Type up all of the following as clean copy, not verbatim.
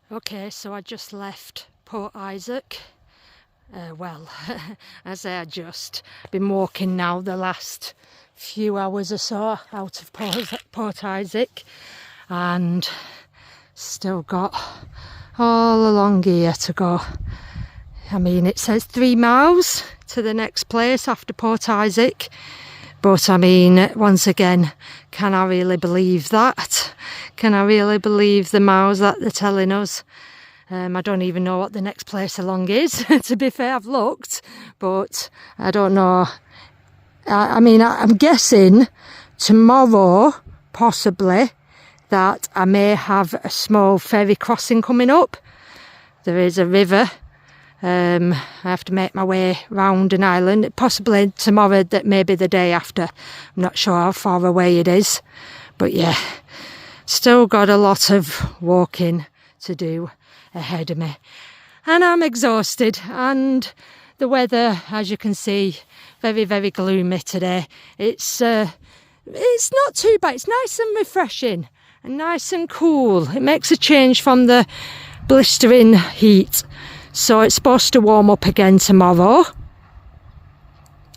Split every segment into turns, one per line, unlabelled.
Okay, so I just left Port Isaac. Well, I say I just been walking now the last few hours or so out of Port Isaac, and still got all along here to go. I mean, it says 3 miles to the next place after Port Isaac, but I mean, once again, can I really believe that? Can I really believe the miles that they're telling us? I don't even know what the next place along is. To be fair, I've looked, but I don't know. I mean, I'm guessing tomorrow, possibly, that I may have a small ferry crossing coming up. There is a river. I have to make my way round an island, possibly tomorrow, that maybe the day after. I'm not sure how far away it is, but yeah, still got a lot of walking to do ahead of me, and I'm exhausted, and the weather, as you can see, very, very gloomy today. It's not too bad. It's nice and refreshing and nice and cool. It makes a change from the blistering heat. So it's supposed to warm up again tomorrow.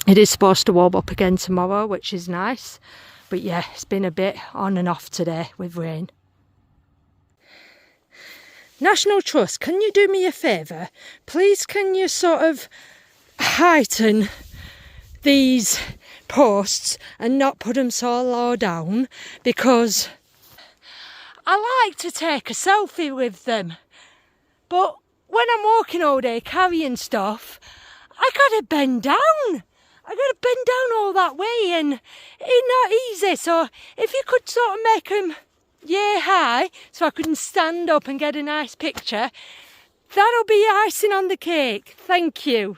It is supposed to warm up again tomorrow, which is nice. But yeah, it's been a bit on and off today with rain. National Trust, can you do me a favour? Please, can you sort of heighten these posts and not put them so low down? Because I like to take a selfie with them, but when I'm walking all day carrying stuff, I gotta bend down. I gotta bend down all that way, and it's not easy. So if you could sort of make them high, so I couldn't stand up and get a nice picture, that'll be icing on the cake. Thank you.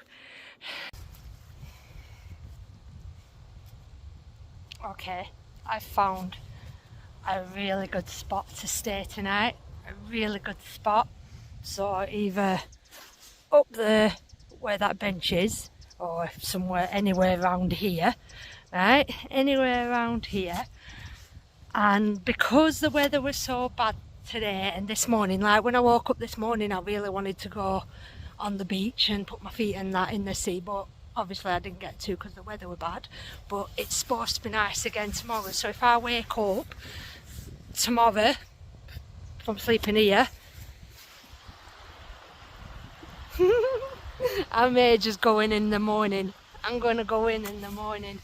Okay, I found a really good spot to stay tonight. A really good spot. So either up there where that bench is, or somewhere, anywhere around here, right? Anywhere around here. And because the weather was so bad today and this morning, like when I woke up this morning, I really wanted to go on the beach and put my feet in the sea, but obviously I didn't get to because the weather was bad. But it's supposed to be nice again tomorrow, so if I wake up tomorrow from sleeping here, I may just go in the morning. I'm going to go in the morning,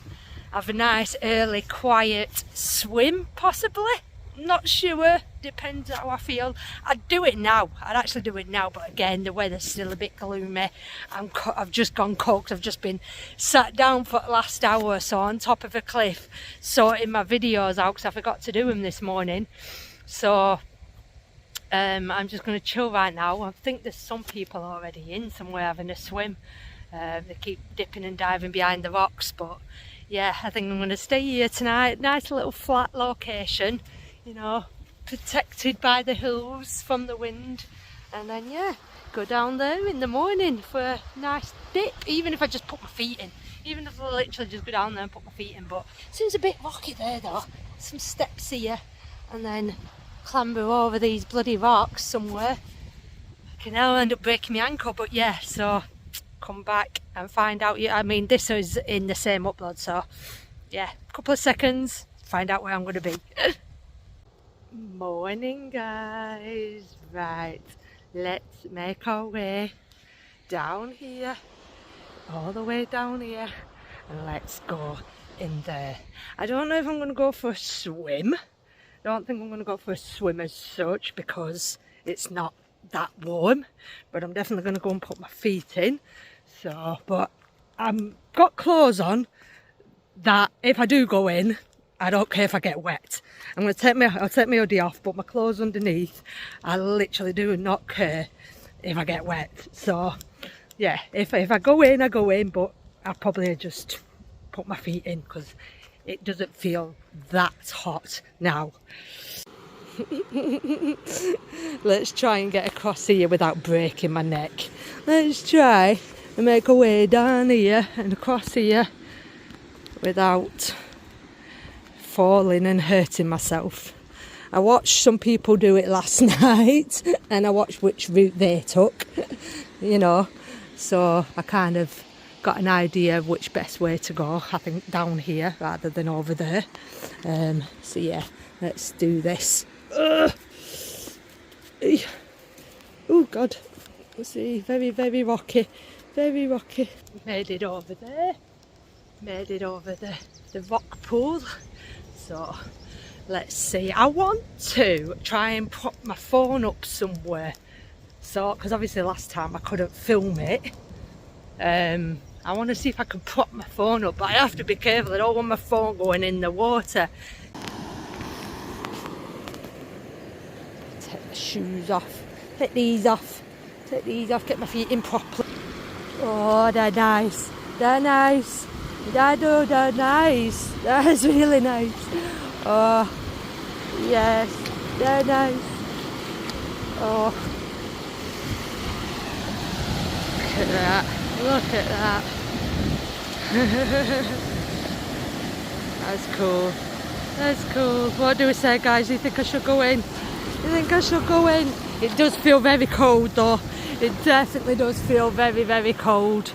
have a nice early quiet swim, possibly. Not sure, depends how I feel. I'd do it now, I'd actually do it now, but again the weather's still a bit gloomy. I've just gone cooked. I've just been sat down for the last hour or so on top of a cliff sorting my videos out because I forgot to do them this morning. So I'm just going to chill right now. I think there's some people already in somewhere having a swim. They keep dipping and diving behind the rocks, but yeah, I think I'm going to stay here tonight. Nice little flat location, you know, protected by the hills from the wind, and then yeah, go down there in the morning for a nice dip, even if I just put my feet in, even if I literally just go down there and put my feet in. But it seems a bit rocky there though, some steps here, and then clamber over these bloody rocks somewhere. I can now end up breaking my ankle, but yeah, so come back and find out. I mean, this is in the same upload, so yeah, a couple of seconds, find out where I'm going to be. Morning guys, right, let's make our way down here, all the way down here, and let's go in there. I don't know if I'm going to go for a swim. I don't think I'm going to go for a swim as such because it's not that warm, but I'm definitely going to go and put my feet in. So, but I've got clothes on that if I do go in, I don't care if I get wet. I'll take my hoodie off, but my clothes underneath, I literally do not care if I get wet. So yeah, if I go in, I go in, but I'll probably just put my feet in because it doesn't feel that hot now. Let's try and get across here without breaking my neck. Let's try and make our way down here and across here without falling and hurting myself. I watched some people do it last night and I watched which route they took, you know, so I kind of got an idea of which best way to go. I think down here rather than over there. So yeah, let's do this. Oh God, let's see, very, very rocky, very rocky. Made it over there, made it over the rock pool. So let's see, I want to try and prop my phone up somewhere. So, because obviously last time I couldn't film it. I want to see if I can prop my phone up, but I have to be careful. I don't want my phone going in the water. Take the shoes off, take these off, get my feet in properly. Oh, they're nice, they're nice. They're nice, that's really nice. Oh, yes, they're nice. Oh, look at that, look at that. That's cool, that's cool. What do we say, guys? Do you think I should go in? You think I should go in? It does feel very cold though. It definitely does feel very, very cold.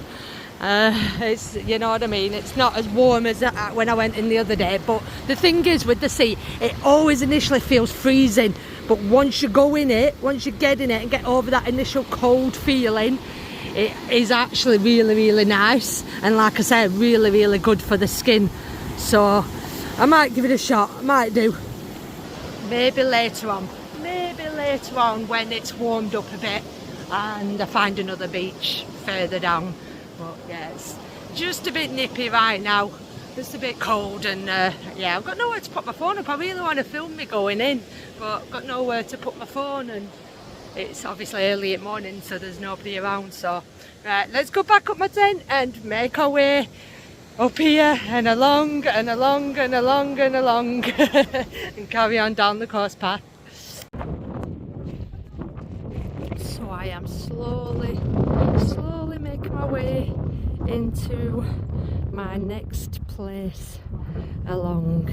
It's, you know what I mean, it's not as warm as when I went in the other day, but the thing is with the sea, it always initially feels freezing, but once you go in it, once you get in it and get over that initial cold feeling, it is actually really, really nice, and like I said, really, really good for the skin. So I might give it a shot, I might do. Maybe later on when it's warmed up a bit and I find another beach further down. But yeah, it's just a bit nippy right now, just a bit cold, and yeah, I've got nowhere to put my phone up. I really want to film me going in, but I've got nowhere to put my phone, and it's obviously early in the morning, so there's nobody around. So right, let's go back up my tent and make our way up here and along and along and along and along and carry on down the coast path. So I am slowly making my way into my next place along,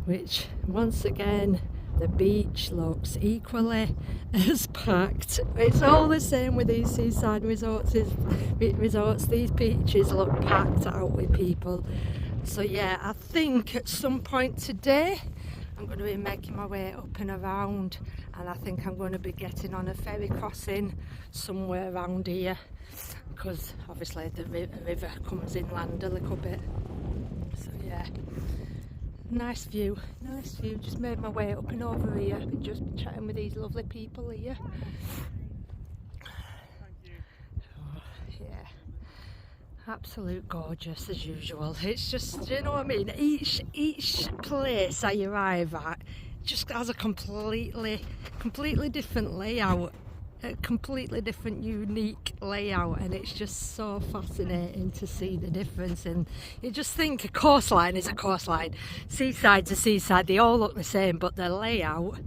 which once again the beach looks equally as packed. It's all the same with these seaside resorts. These beaches look packed out with people. So yeah, I think at some point today I'm going to be making my way up and around, and I think I'm going to be getting on a ferry crossing somewhere around here, because obviously the river comes inland a little bit. So yeah, nice view, just made my way up and over here, and just been chatting with these lovely people here. Oh, yeah, absolute gorgeous as usual. It's just, you know what I mean, each place I arrive at just has a completely different layout, a completely different unique layout, and it's just so fascinating to see the difference. And you just think a coastline is a coastline, seaside's a seaside, they all look the same, but the layout,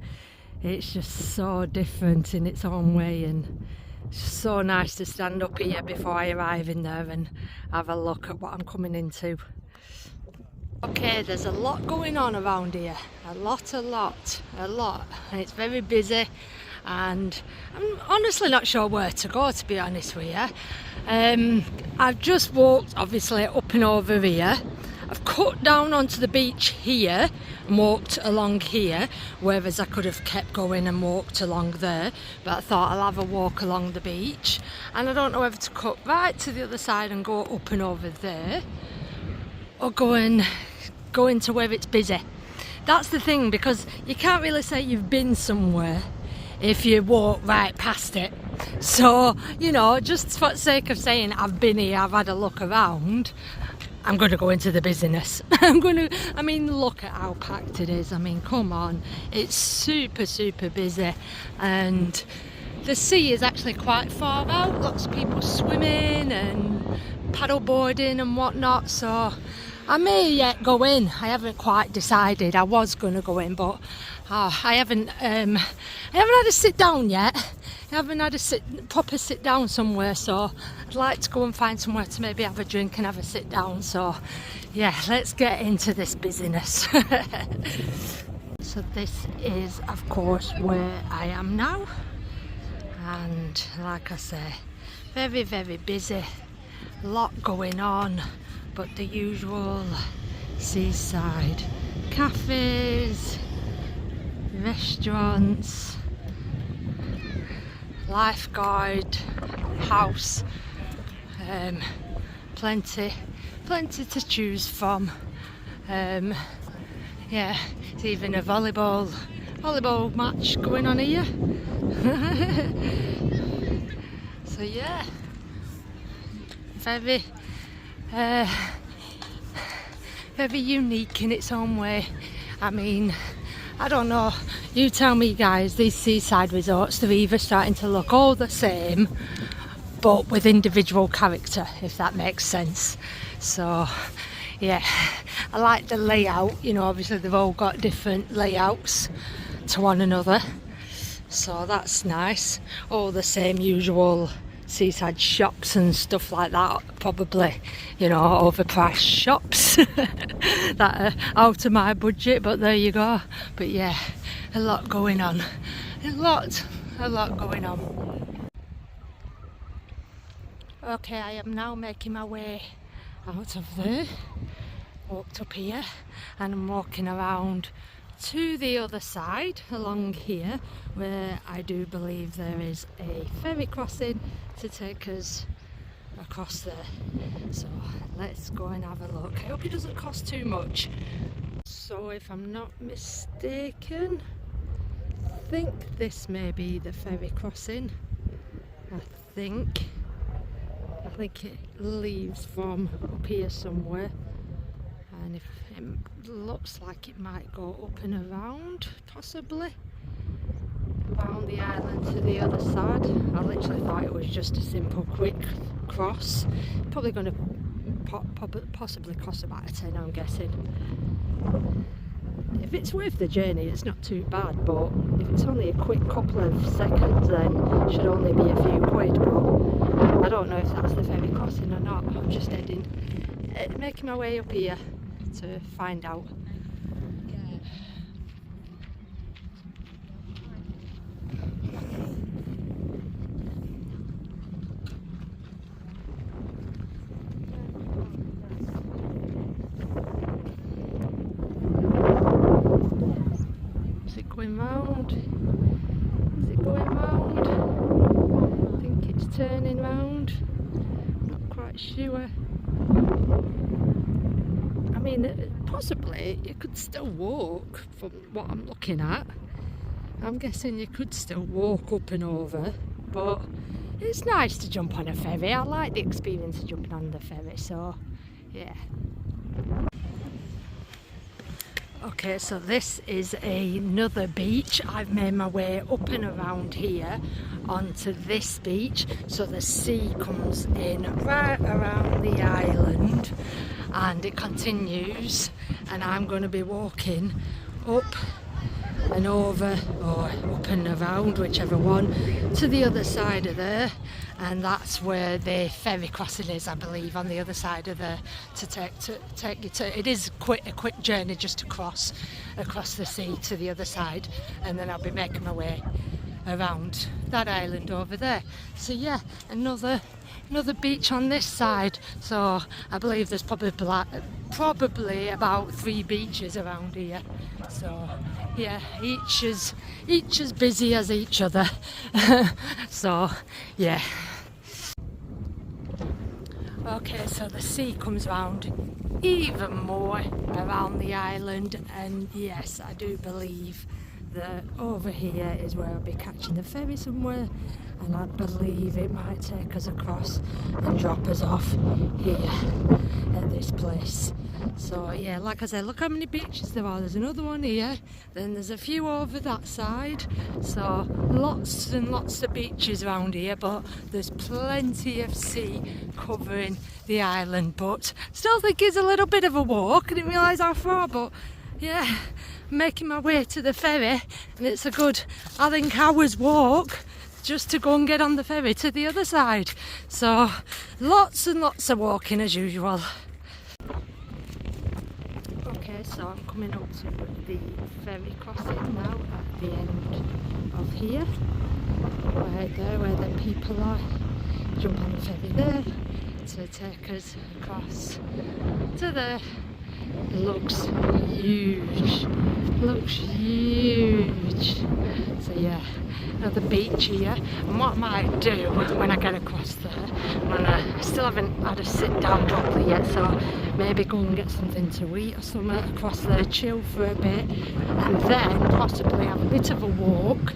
it's just so different in its own way. And it's so nice to stand up here before I arrive in there and have a look at what I'm coming into. Okay, there's a lot going on around here, a lot, and it's very busy, and I'm honestly not sure where to go, to be honest with you. I've just walked obviously up and over here. I've cut down onto the beach here and walked along here, whereas I could have kept going and walked along there, but I thought I'll have a walk along the beach, and I don't know whether to cut right to the other side and go up and over there, or go into where it's busy. That's the thing, because you can't really say you've been somewhere if you walk right past it. So, you know, just for the sake of saying I've been here, I've had a look around, I'm going to go into the busyness. I mean, look at how packed it is. I mean, come on, it's super busy, and the sea is actually quite far out. Lots of people swimming and paddle boarding and whatnot, so I may yet go in. I haven't quite decided. I was going to go in, but I haven't had a sit down yet. I haven't had a proper sit down somewhere, so I'd like to go and find somewhere to maybe have a drink and have a sit down. So yeah, let's get into this busyness. So this is of course where I am now, and like I say, very busy, a lot going on, but the usual seaside cafes, restaurants, lifeguard house, plenty to choose from. Yeah, it's even a volleyball match going on here. So yeah, very unique in its own way. I mean, I don't know, you tell me guys, these seaside resorts, they're either starting to look all the same but with individual character, if that makes sense. So yeah, I like the layout, you know, obviously they've all got different layouts to one another, so that's nice. All the same usual seaside shops and stuff like that, probably, you know, overpriced shops that are out of my budget, but there you go. But yeah, a lot going on, a lot going on. Okay, I am now making my way out of there, walked up here, and I'm walking around to the other side along here, where I do believe there is a ferry crossing to take us across there. So let's go and have a look. I hope it doesn't cost too much. So if I'm not mistaken, I think this may be the ferry crossing. I think it leaves from up here somewhere, and if it looks like it might go up and around, possibly around the island to the other side. I literally thought it was just a simple quick cross, probably going to possibly cost about a tenner, I'm guessing. If it's worth the journey, it's not too bad, but if it's only a quick couple of seconds, then it should only be a few quid. But I don't know if that's the ferry crossing or not. I'm just making my way up here to find out. Is it going round? Is it going round? I think it's turning round. Not quite sure. I mean, possibly you could still walk from what I'm looking at. I'm guessing you could still walk up and over, but it's nice to jump on a ferry. I like the experience of jumping on the ferry, so yeah. Okay, so this is another beach. I've made my way up and around here onto this beach. So the sea comes in right around the island and it continues, and I'm going to be walking up and over, or up and around, whichever one, to the other side of there, and that's where the ferry crossing is, I believe, on the other side of there, to take you to. It is a quick journey just to cross across the sea to the other side, and then I'll be making my way around that island over there. So yeah, another beach on this side. So I believe there's probably about 3 beaches around here. So yeah, each as busy as each other. So yeah. Okay, so the sea comes round even more around the island, and yes, I do believe that over here is where I'll be catching the ferry somewhere, and I believe it might take us across and drop us off here at this place. So yeah, like I said, look how many beaches there are. There's another one here, then there's a few over that side, so lots and lots of beaches around here, but there's plenty of sea covering the island. But still think it's a little bit of a walk. I didn't realise how far, but yeah, making my way to the ferry, and it's a good, I think, hour's walk just to go and get on the ferry to the other side. So lots and lots of walking as usual. Okay, So I'm coming up to the ferry crossing now at the end of here. Right there where the people are. Jump on the ferry there to take us across to there. It looks huge. Looks huge. So yeah, the beach here. And what I might do when I get across there, I still haven't had a sit down properly yet, so maybe go and get something to eat or something across there, chill for a bit, and then possibly have a bit of a walk,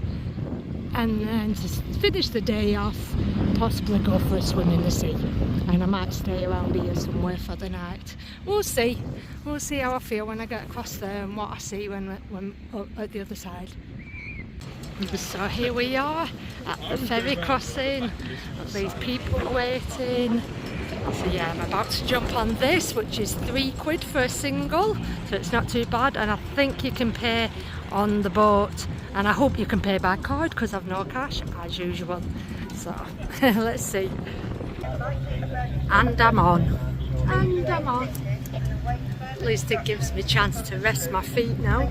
and then just finish the day off, possibly go for a swim in the sea. And I might stay around here somewhere for the night. We'll see. We'll see how I feel when I get across there and what I see when up at the other side. So here we are at the ferry crossing. These people waiting. So yeah, I'm about to jump on this, which is £3 for a single, so it's not too bad. And I think you can pay on the boat, and I hope you can pay by card because I've no cash as usual. So let's see. And I'm on. And I'm on. At least it gives me a chance to rest my feet now.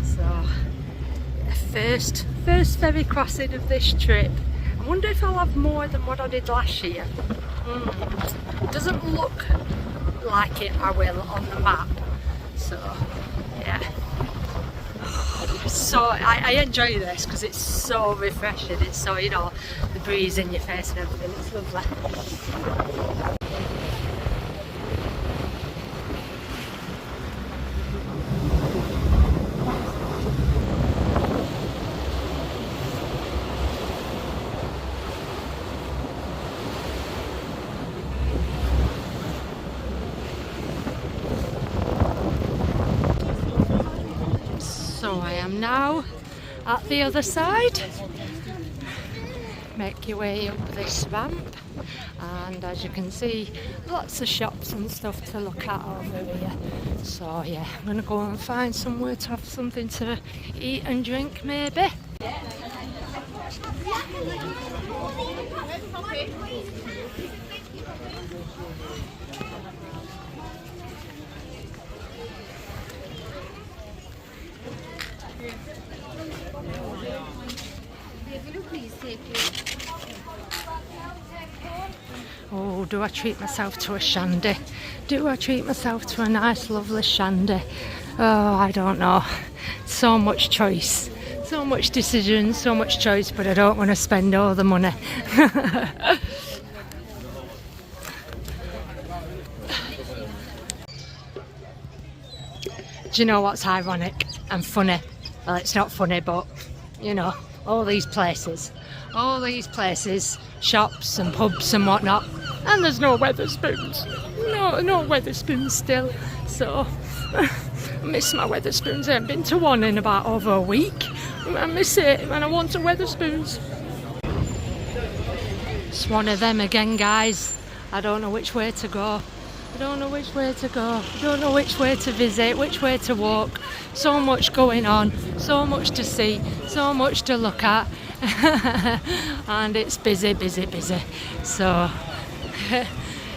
So first ferry crossing of this trip. I wonder if I'll have more than what I did last year. It doesn't look like it I will on the map. So yeah. So I enjoy this because it's so refreshing. It's so, you know, the breeze in your face and everything. It's lovely. So I am now at the other side. Make your way up this ramp, and as you can see, lots of shops and stuff to look at over here. So yeah, I'm gonna go and find somewhere to have something to eat and drink maybe. Oh, do I treat myself to a shandy? Do I treat myself to a nice lovely shandy? Oh, I don't know. So much choice, so much decision, so much choice, but I don't want to spend all the money. Do you know what's ironic and funny? Well, it's not funny, but you know, all these places, shops and pubs and whatnot, and there's no Wetherspoons. No Wetherspoons still. So I miss my Wetherspoons. I haven't been to one in about over a week. I miss it, and I want a Wetherspoons. It's one of them again, guys. I don't know which way to go. I don't know which way to go. I don't know which way to visit, which way to walk. So much going on, so much to see, so much to look at. And it's busy. So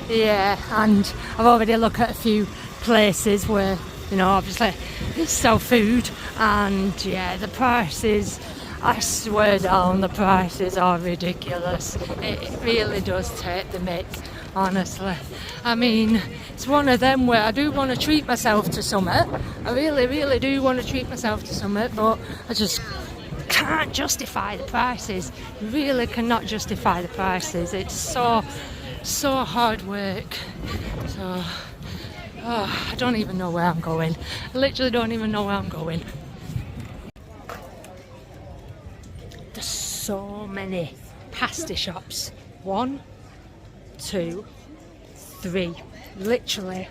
yeah, and I've already looked at a few places where, you know, obviously they sell food, and yeah, the prices, I swear down, the prices are ridiculous. It really does take the mick, honestly. I mean, it's one of them where I do want to treat myself to something. I really do want to treat myself to something, but I just can't justify the prices. Really cannot justify the prices. It's so hard work. So I don't even know where I'm going. I literally don't even know where I'm going. There's so many pasty shops. 1, 2, 3, literally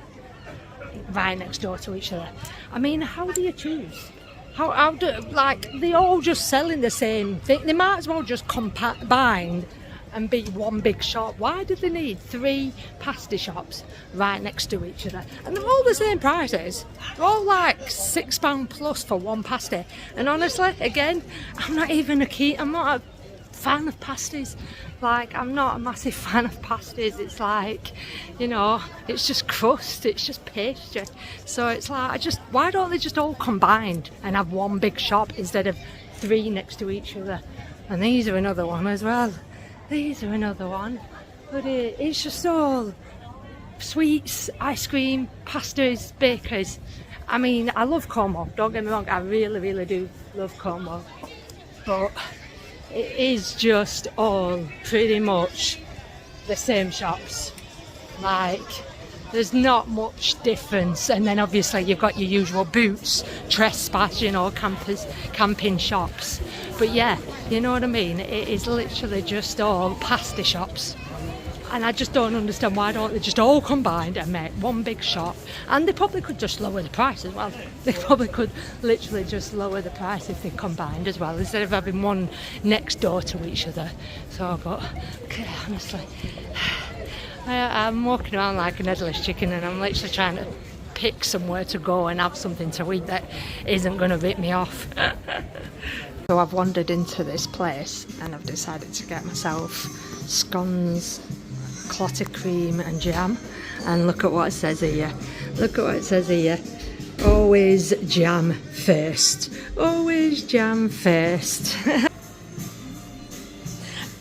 right next door to each other. I mean, how do you choose? How do, like, they all just selling the same thing? They might as well just combine and be one big shop. Why do they need 3 pasty shops right next to each other? And they're all the same prices. They're all like £6 plus for one pasty. And honestly, again, I'm not a fan of pasties. Like, I'm not a massive fan of pasties. It's like, you know, it's just crust, it's just pastry. So it's like, why don't they just all combined and have one big shop instead of 3 next to each other? And these are another one as well. These are another one. But it's just all sweets, ice cream, pasties, bakeries. I mean, I love Cornwall, don't get me wrong, I really, really do love Cornwall. But it is just all pretty much the same shops. Like, there's not much difference. And then obviously you've got your usual Boots, Trespass, you know, camping shops. But yeah, you know what I mean? It is literally just all pasty shops. And I just don't understand why don't they just all combined and make one big shop. And they probably could just lower the price as well. They probably could literally just lower the price if they combined as well, instead of having one next door to each other. So, but honestly, I'm walking around like an headless chicken, and I'm literally trying to pick somewhere to go and have something to eat that isn't going to rip me off. So I've wandered into this place and I've decided to get myself scones, clotted cream and jam. And look at what it says here. Look at what it says here. Always jam first. Always jam first.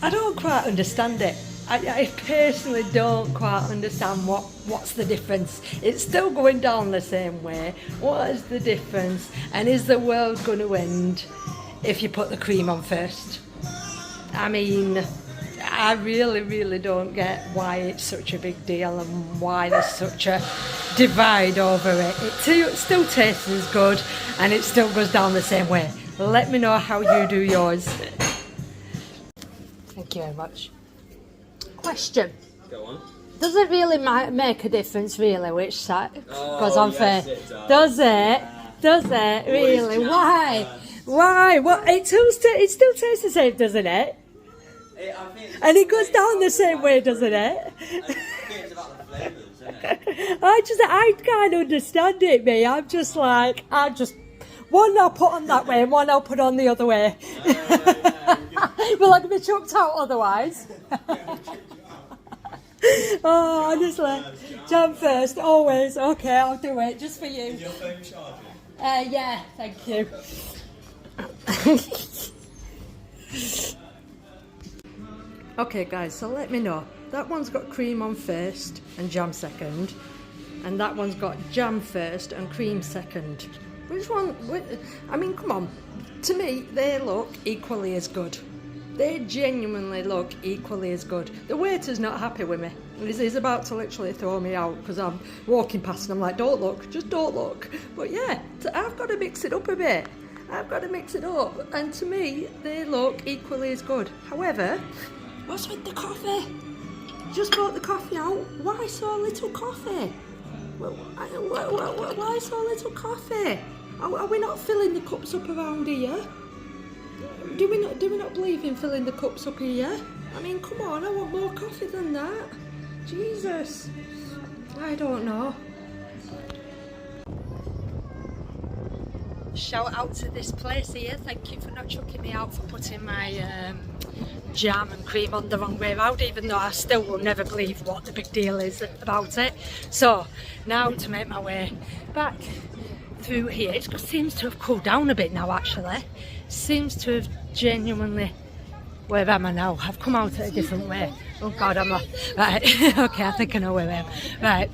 I don't quite understand it. I personally don't quite understand what's the difference. It's still going down the same way. What is the difference? And is the world going to end if you put the cream on first? I mean, I really, really don't get why it's such a big deal and why there's such a divide over it. It still tastes as good and it still goes down the same way. Let me know how you do yours. Thank you very much. Question.
Go on.
Does it really make a difference, really, which side goes on
yes,
first?
it
Does it? Does it? Really? Why? Why? What? It still tastes the same, doesn't it? And it goes down the same way, doesn't it?
It's about the flavours, isn't it?
I can't understand it, me. I'm just like, one I'll put on that way and one I'll put on the other way. Will I be chucked out otherwise? Oh, honestly. Jam first, always. Okay, I'll do it, just for you.
Is your phone charging?
Yeah, thank you. Okay guys, so let me know. That one's got cream on first and jam second. And that one's got jam first and cream second. Which one? I mean, come on. To me, they look equally as good. They genuinely look equally as good. The waiter's not happy with me. He's about to literally throw me out because I'm walking past and I'm like, don't look, just don't look. But yeah, I've got to mix it up a bit. I've got to mix it up. And to me, they look equally as good. However, what's with the coffee? Just brought the coffee out. Why so little coffee? Why so little coffee? Are we not filling the cups up around here? Do we not believe in filling the cups up here? I mean, come on, I want more coffee than that. Jesus. I don't know. Shout out to this place here. Thank you for not chucking me out for putting my jam and cream on the wrong way around, even though I still will never believe what the big deal is about it. So, now to make my way back through here. It seems to have cooled down a bit now, actually. Seems to have genuinely... Where am I now? I've come out a different way. Oh God, I'm not... Right, okay, I think I know where I am. Right,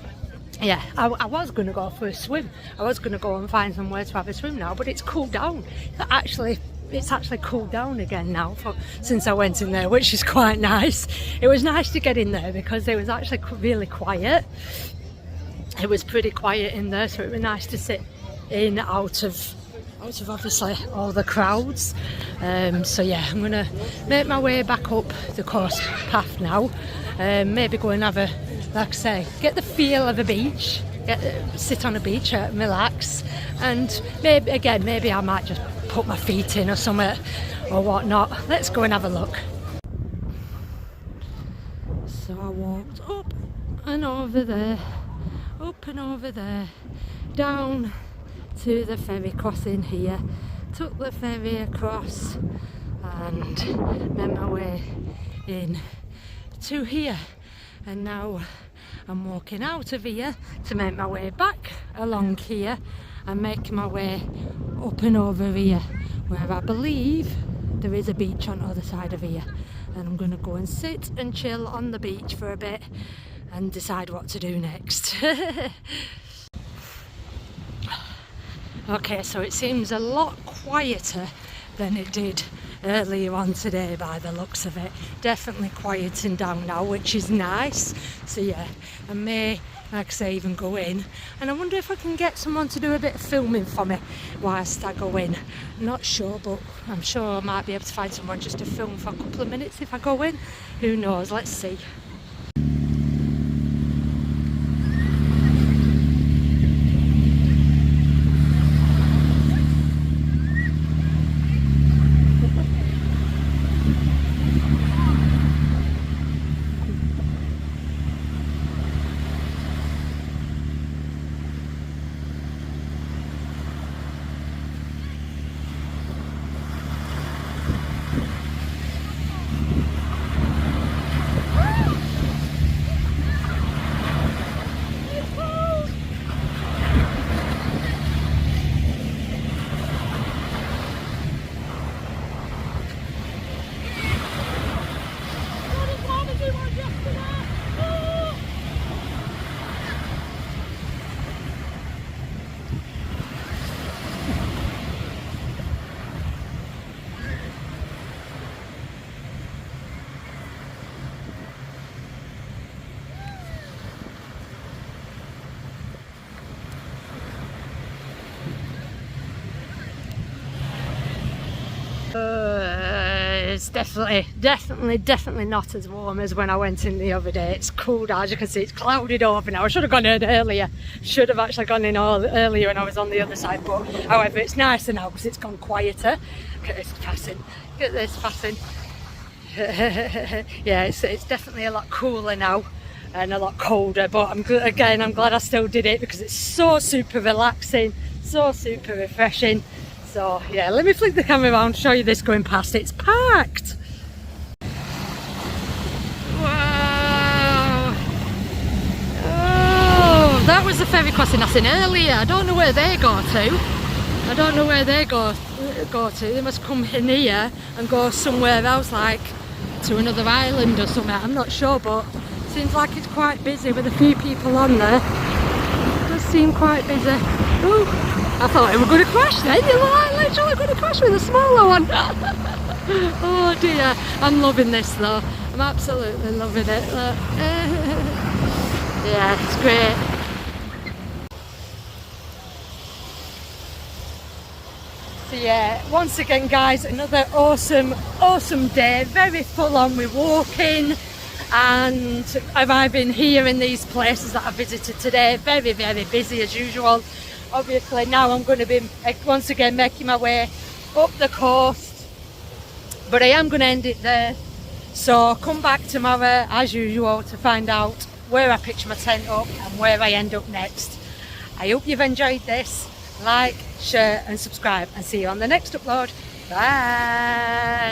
yeah, I was going to go for a swim. I was going to go and find somewhere to have a swim now, but it's cooled down. It's actually cooled down again now since I went in there, which is quite nice. It was nice to get in there because it was actually really quiet. It was pretty quiet in there, so it was nice to sit in out of obviously all the crowds. So yeah, I'm gonna make my way back up the course path now. Maybe go and have a, like I say, get the feel of a beach, sit on a beach and relax, and maybe I might just put my feet in or something or whatnot. Let's go and have a look. So I walked up and over there, down to the ferry crossing here, took the ferry across and made my way in to here, and now I'm walking out of here to make my way back along here and make my way up and over here, where I believe there is a beach on the other side of here, and I'm gonna go and sit and chill on the beach for a bit and decide what to do next. Okay, so it seems a lot quieter than it did earlier on today by the looks of it. Definitely quieting down now, which is nice. So yeah, I may, like I say, even go in, and I wonder if I can get someone to do a bit of filming for me whilst I go in. Not sure, but I'm sure I might be able to find someone just to film for a couple of minutes if I go in. Who knows, let's see. It's definitely not as warm as when I went in the other day. It's cool down, as you can see. It's clouded over now. I should have gone in earlier. Should have actually gone in earlier when I was on the other side, but however, it's nicer now because it's gone quieter. Look at this passing. Look at this passing. Yeah, it's definitely a lot cooler now and a lot colder, but I'm glad I still did it because it's so super relaxing, so super refreshing. So yeah, let me flick the camera around, show you this going past. It's packed. Wow. Oh, that was the ferry crossing I seen earlier. I don't know where they go to. I don't know where they go to. They must come in here and go somewhere else, like to another island or something. I'm not sure, but it seems like it's quite busy with a few people on there. It does seem quite busy. Ooh, I thought it was going to crash then. You're like literally going to crash with a smaller one. Oh dear, I'm loving this though. I'm absolutely loving it. Look. Yeah, it's great. So yeah, once again guys, another awesome day, very full on with walking and arriving here in these places that I visited today. Very busy as usual. Obviously now I'm going to be once again making my way up the coast, but I am going to end it there. So come back tomorrow as usual to find out where I pitch my tent up and where I end up next. I hope you've enjoyed this. Like, share and subscribe, and see you on the next upload. Bye.